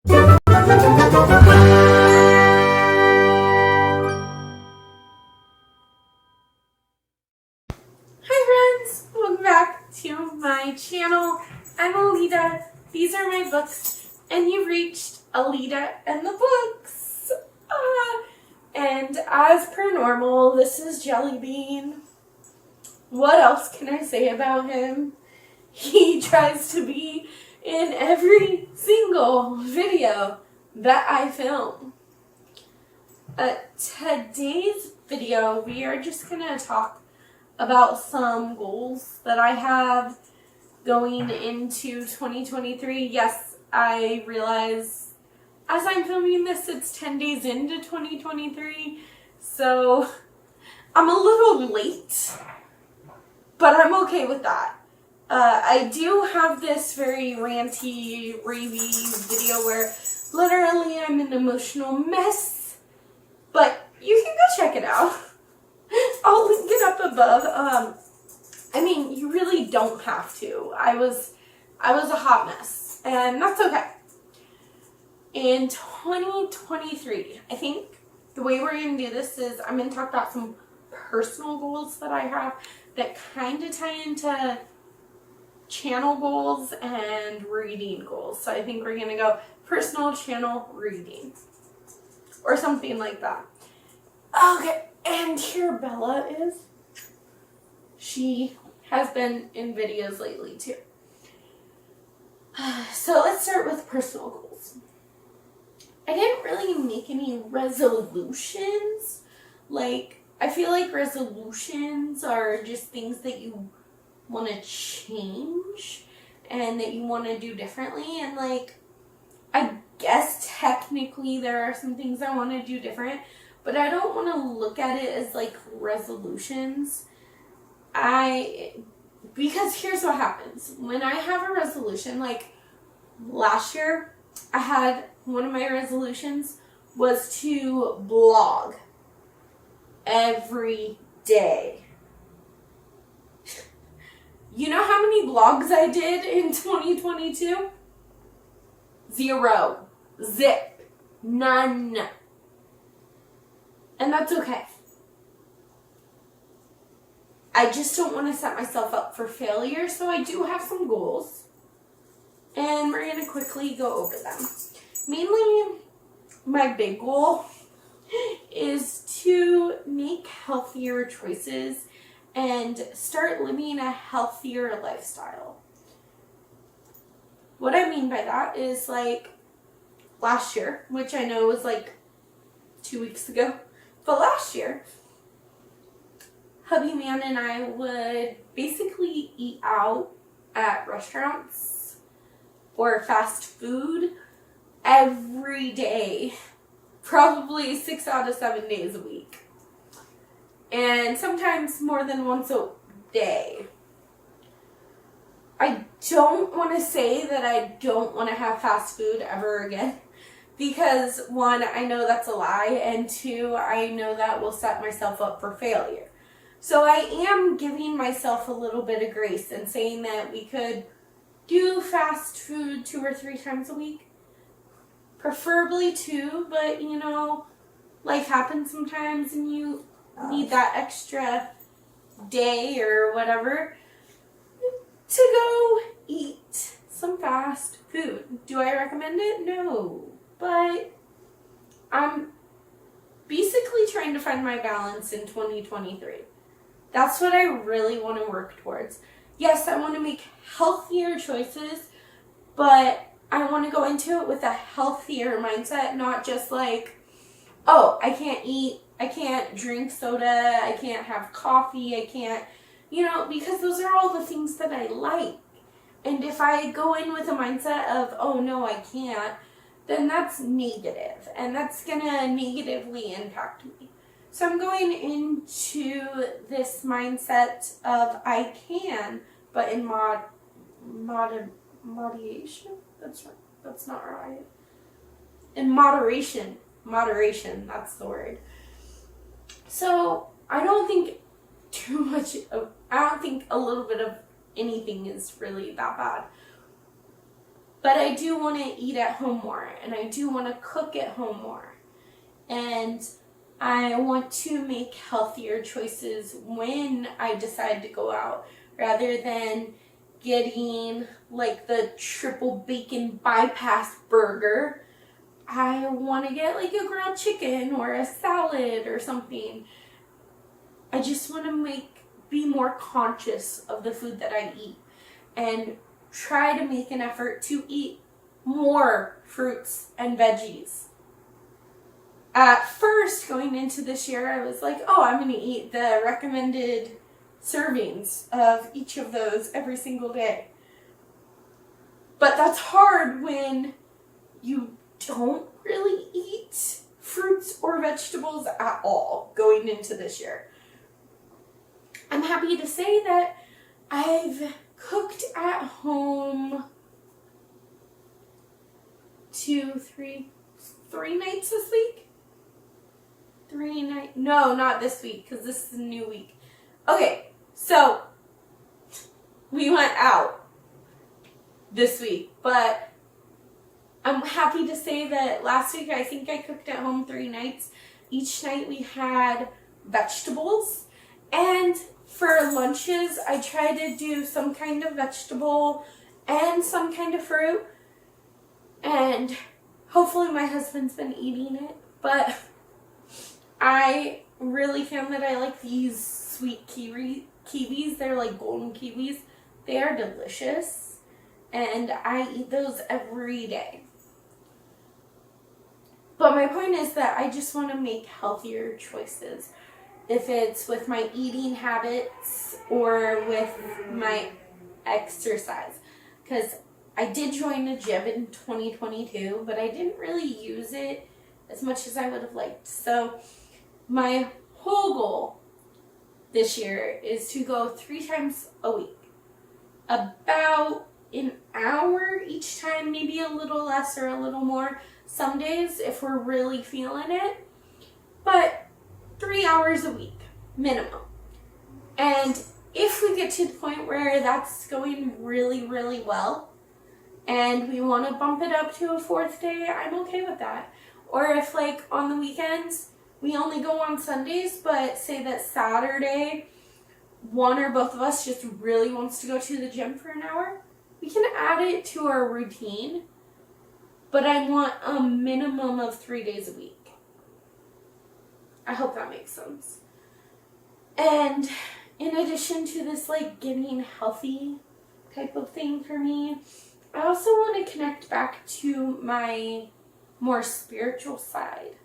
Hi friends, welcome back to my channel. I'm Alita, these are my books, and you've reached Alita and the books. And as per normal, this is Jellybean. What else can I say about him? He tries to be in every single video that I film. Today's video, we are just going to talk about some goals that I have going into 2023. Yes, I realize as I'm filming this, it's 10 days into 2023, so I'm a little late, but I'm okay with that. I do have this very ranty, ravey video where literally I'm an emotional mess, but you can go check it out. I'll link it up above. I mean, you really don't have to. I was a hot mess, and that's okay. In 2023, I think the way we're going to do this is I'm going to talk about some personal goals that I have that kind of tie into channel goals and reading goals. So I think we're going to go personal, channel, reading, or something like that. Okay, and here Bella is. She has been in videos lately too. So let's start with personal goals. I didn't really make any resolutions. Like, I feel like resolutions are just things that you want to change and that you want to do differently. And like, I guess technically there are some things I want to do different, but I don't want to look at it as like resolutions. Because here's what happens. When I have a resolution, like last year, I had one of my resolutions was to blog every day. You know how many blogs I did in 2022? 0. Zip. None. And that's okay. I just don't want to set myself up for failure, so I do have some goals. And we're going to quickly go over them. Mainly, my big goal is to make healthier choices and start living a healthier lifestyle. What I mean by that is like last year, which I know was like 2 weeks ago, but last year, hubby man and I would basically eat out at restaurants or fast food every day, probably 6 out of 7 days a week, and sometimes more than once a day. I don't want to say that I don't want to have fast food ever again, because 1, I know that's a lie, and 2, I know that will set myself up for failure. So I am giving myself a little bit of grace and saying that we could do fast food 2 or 3 times a week. Preferably 2, but you know, life happens sometimes and you need that extra day or whatever to go eat some fast food. Do I recommend it? No. But I'm basically trying to find my balance in 2023. That's what I really want to work towards. Yes, I want to make healthier choices, but I want to go into it with a healthier mindset, not just like, oh, I can't drink soda, I can't have coffee, I can't, because those are all the things that I like. And if I go in with a mindset of, oh no, I can't, then that's negative, and that's going to negatively impact me. So I'm going into this mindset of I can, but in moderation? That's not right. In moderation. Moderation, that's the word. So I don't think a little bit of anything is really that bad. But I do want to eat at home more, and I do want to cook at home more. And I want to make healthier choices when I decide to go out, rather than getting like the triple bacon bypass burger. I want to get like a grilled chicken or a salad or something. I just want to be more conscious of the food that I eat and try to make an effort to eat more fruits and veggies. At first, going into this year, I was like, oh, I'm going to eat the recommended servings of each of those every single day. But that's hard when you don't really eat fruits or vegetables at all going into this year. I'm happy to say that I've cooked at home 3 nights this week. 3 nights. No, not this week, because this is a new week. Okay, so we went out this week, but I'm happy to say that last week I think I cooked at home 3 nights. Each night we had vegetables, and for lunches I tried to do some kind of vegetable and some kind of fruit, and hopefully my husband's been eating it, but I really found that I like these sweet kiwis. They're like golden kiwis. They are delicious, and I eat those every day. But my point is that I just want to make healthier choices. If it's with my eating habits or with my exercise. Because I did join a gym in 2022, but I didn't really use it as much as I would have liked. So my whole goal this year is to go 3 times a week. About an hour each time, maybe a little less or a little more. Some days if we're really feeling it. But 3 hours a week, minimum. And if we get to the point where that's going really, really well, and we want to bump it up to a 4th day, I'm okay with that. Or if like on the weekends, we only go on Sundays, but say that Saturday, one or both of us just really wants to go to the gym for an hour, we can add it to our routine. But I want a minimum of 3 days a week. I hope that makes sense. And in addition to this like getting healthy type of thing for me, I also want to connect back to my more spiritual side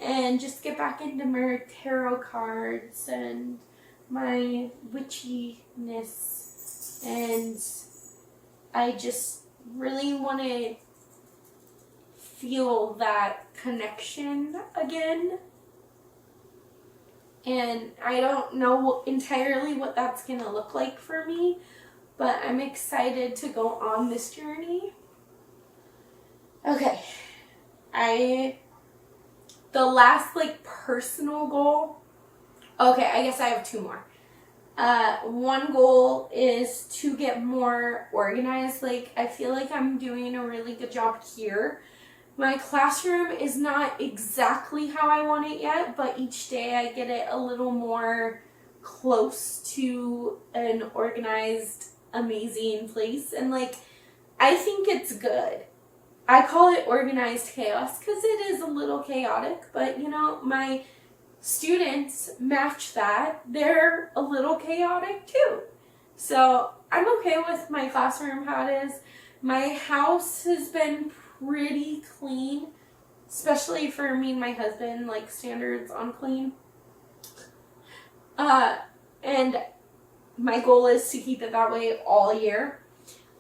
and just get back into my tarot cards and my witchiness, and I just really want to feel that connection again. And I don't know entirely what that's going to look like for me, but I'm excited to go on this journey. Okay. The last like personal goal. Okay, I guess I have 2 more. One goal is to get more organized. Like, I feel like I'm doing a really good job here. My classroom is not exactly how I want it yet, but each day I get it a little more close to an organized, amazing place. And like, I think it's good. I call it organized chaos because it is a little chaotic, but you know, my students match that. They're a little chaotic too. So I'm okay with my classroom how it is. My house has been pretty clean, especially for me and my husband, like standards on clean. And my goal is to keep it that way all year.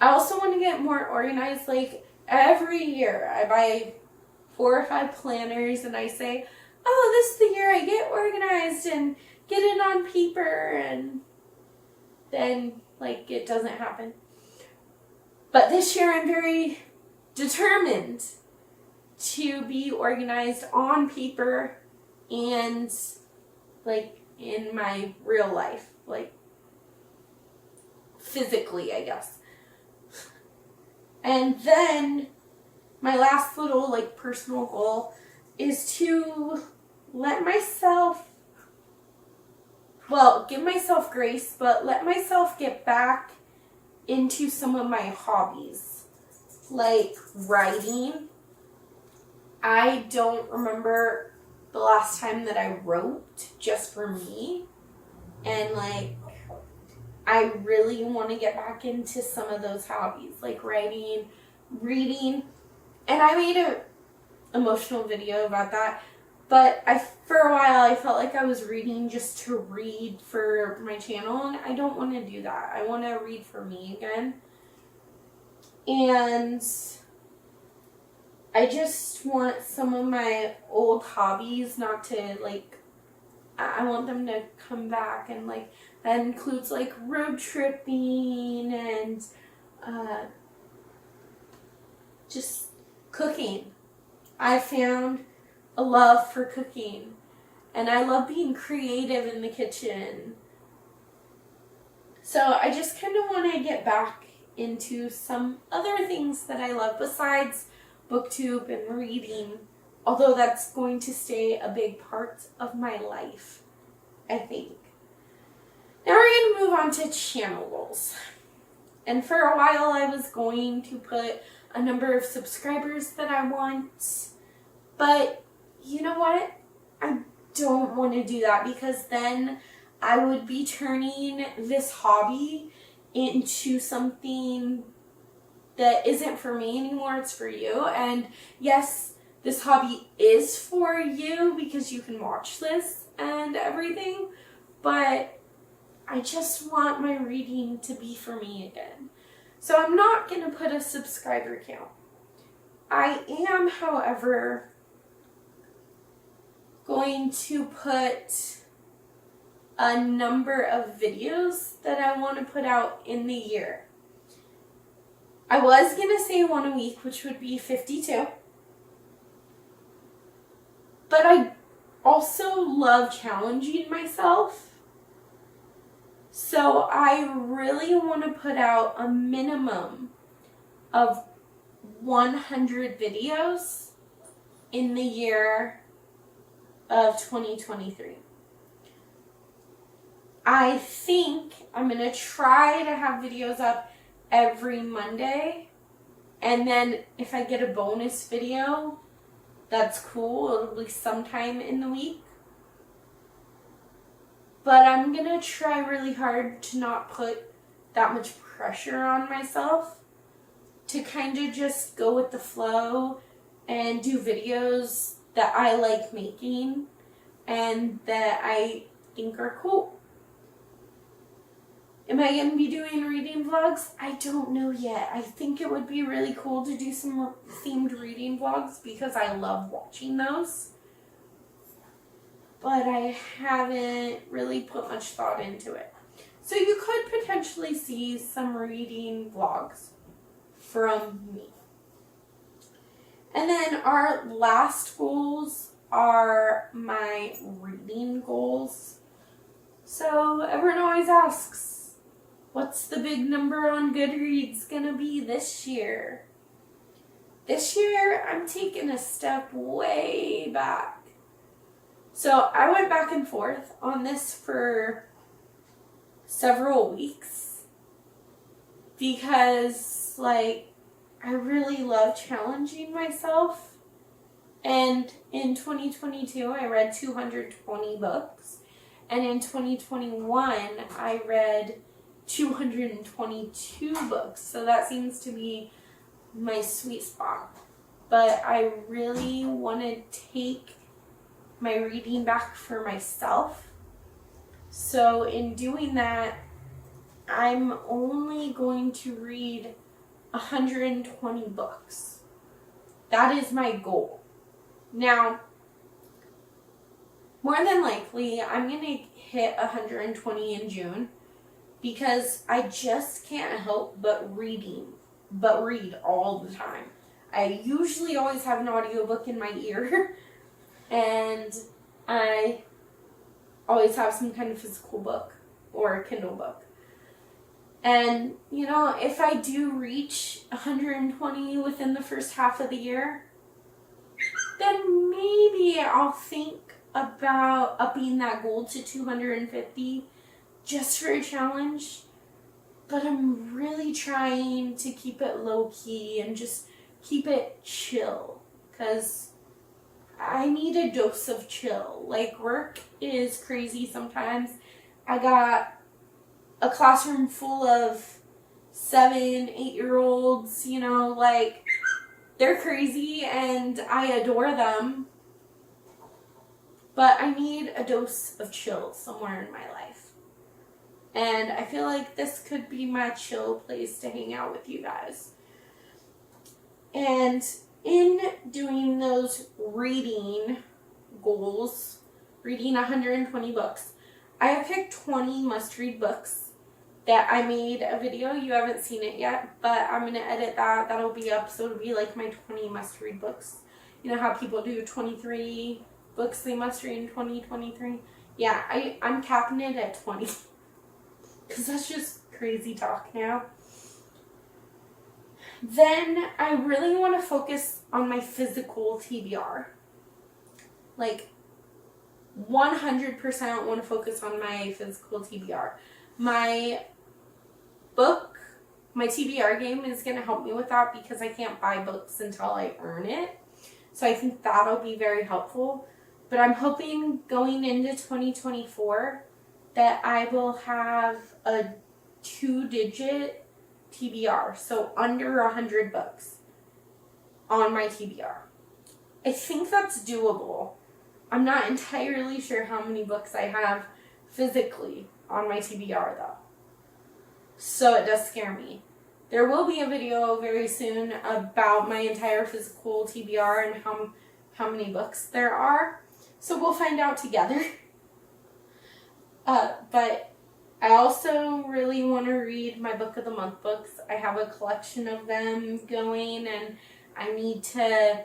I also want to get more organized. Like every year I buy 4 or 5 planners and I say, oh, this is the year I get organized and get it on paper, and then like it doesn't happen. But this year I'm very determined to be organized on paper and like in my real life, like physically, I guess. And then my last little like personal goal is to let myself, well, give myself grace, but let myself get back into some of my hobbies, like writing. I don't remember the last time that I wrote just for me, and like I really want to get back into some of those hobbies, like writing, reading, and I made an emotional video about that. But for a while, I felt like I was reading just to read for my channel, and I don't want to do that. I want to read for me again. And I just want some of my old hobbies not to, like, I want them to come back, and, like, that includes, like, road tripping and just cooking. I found a love for cooking, and I love being creative in the kitchen. So I just kind of want to get back into some other things that I love besides BookTube and reading, although that's going to stay a big part of my life, I think. Now we're going to move on to channel goals. And for a while I was going to put a number of subscribers that I want, but you know what? I don't want to do that, because then I would be turning this hobby into something that isn't for me anymore, it's for you. And yes, this hobby is for you because you can watch this and everything, but I just want my reading to be for me again. So I'm not going to put a subscriber count. I am, however, going to put a number of videos that I want to put out in the year. I was going to say one a week, which would be 52. But I also love challenging myself. So I really want to put out a minimum of 100 videos in the year of 2023. I think I'm going to try to have videos up every Monday, and then if I get a bonus video, that's cool. It'll be sometime in the week. But I'm going to try really hard to not put that much pressure on myself, to kind of just go with the flow and do videos that I like making and that I think are cool. Am I going to be doing reading vlogs? I don't know yet. I think it would be really cool to do some themed reading vlogs because I love watching those. But I haven't really put much thought into it. So you could potentially see some reading vlogs from me. And then our last goals are my reading goals. So everyone always asks, what's the big number on Goodreads gonna be this year? This year, I'm taking a step way back. So I went back and forth on this for several weeks because, like, I really love challenging myself. And in 2022, I read 220 books. And in 2021, I read 222 books. So that seems to be my sweet spot. But I really want to take my reading back for myself. So in doing that, I'm only going to read 120 books. That is my goal. Now, more than likely, I'm going to hit 120 in June because I just can't help but read all the time. I usually always have an audiobook in my ear, and I always have some kind of physical book or a Kindle book. And, you know, if I do reach 120 within the first half of the year, then maybe I'll think about upping that goal to 250 just for a challenge. But I'm really trying to keep it low key and just keep it chill, because I need a dose of chill. Like, work is crazy sometimes. I got a classroom full of 7, 8-year-olds, you know, like, they're crazy and I adore them. But I need a dose of chill somewhere in my life. And I feel like this could be my chill place to hang out with you guys. And in doing those reading goals, reading 120 books, I have picked 20 must-read books that I made a video. You haven't seen it yet, but I'm going to edit that. That'll be up, so it'll be like my 20 must-read books. You know how people do 23 books they must read in 2023? Yeah, I'm capping it at 20. Because that's just crazy talk now. Then I really want to focus on my physical TBR. Like, 100% want to focus on my physical TBR. My book, my TBR game is going to help me with that because I can't buy books until I earn it. So I think that'll be very helpful. But I'm hoping going into 2024 that I will have a 2-digit TBR, so under 100 books on my TBR. I think that's doable. I'm not entirely sure how many books I have physically on my TBR though. So it does scare me. There will be a video very soon about my entire physical TBR and how many books there are. So we'll find out together. But I also really want to read my Book of the Month books. I have a collection of them going, and I need to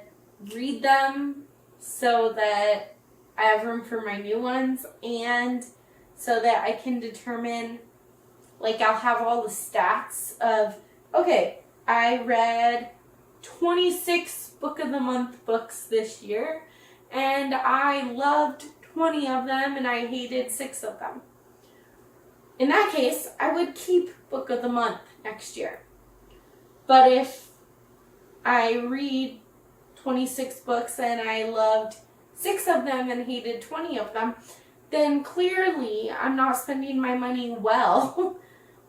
read them so that I have room for my new ones, and so that I can determine, like, I'll have all the stats of, okay, I read 26 Book of the Month books this year, and I loved 20 of them, and I hated 6 of them. In that case, I would keep Book of the Month next year. But if I read 26 books and I loved 6 of them and hated 20 of them, then clearly I'm not spending my money well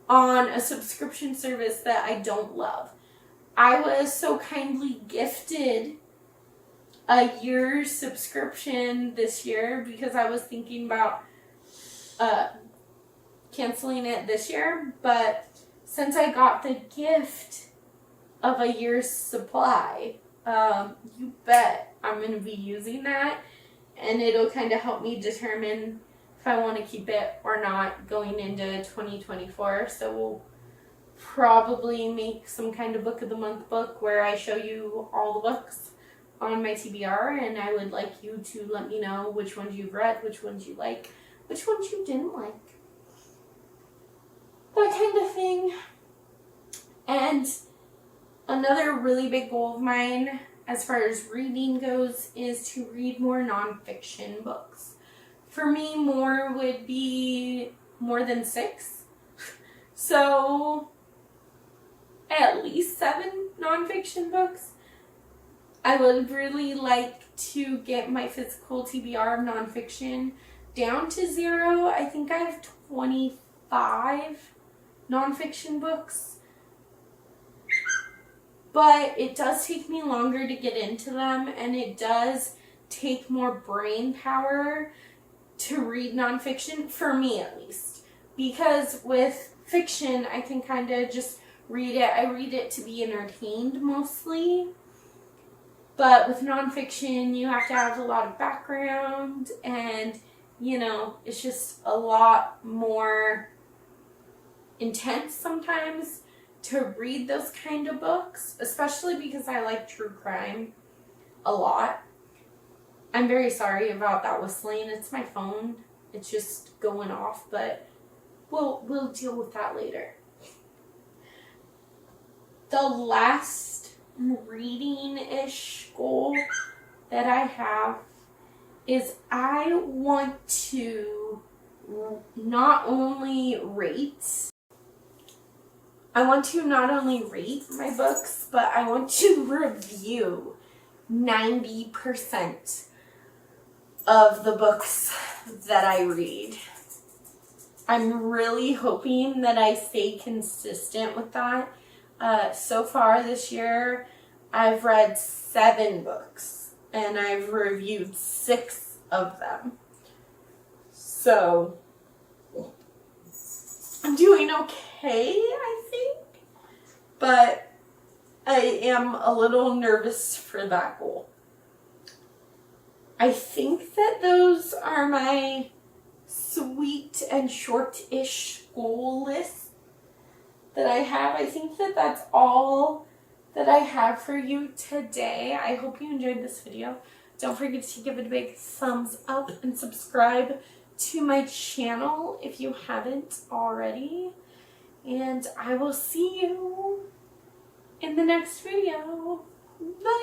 on a subscription service that I don't love. I was so kindly gifted a year's subscription this year because I was thinking about canceling it this year, but since I got the gift of a year's supply, you bet I'm going to be using that, and it'll kind of help me determine if I want to keep it or not going into 2024. So we'll probably make some kind of Book of the Month book where I show you all the books on my TBR, and I would like you to let me know which ones you've read, which ones you like, which ones you didn't like. That kind of thing. And another really big goal of mine as far as reading goes is to read more nonfiction books. For me, more would be more than 6. So at least 7 nonfiction books. I would really like to get my physical TBR of nonfiction down to 0. I think I have 25 nonfiction books. But it does take me longer to get into them, and it does take more brain power to read nonfiction, for me at least. Because with fiction, I can kind of just read it. I read it to be entertained mostly. But with nonfiction, you have to have a lot of background, and, you know, it's just a lot more intense sometimes to read those kind of books, especially because I like true crime a lot. I'm very sorry about that whistling. It's my phone. It's just going off, but we'll deal with that later. the last reading-ish goal that I have is I want to not only rate my books, but I want to review 90% of the books that I read. I'm really hoping that I stay consistent with that. So far this year, I've read 7 books, and I've reviewed 6 of them. So, I'm doing okay, I think, but I am a little nervous for that goal. I think that those are my sweet and short-ish goal list that I have. I think that that's all that I have for you today. I hope you enjoyed this video. Don't forget to give it a big thumbs up and subscribe to my channel if you haven't already. And I will see you in the next video. Bye!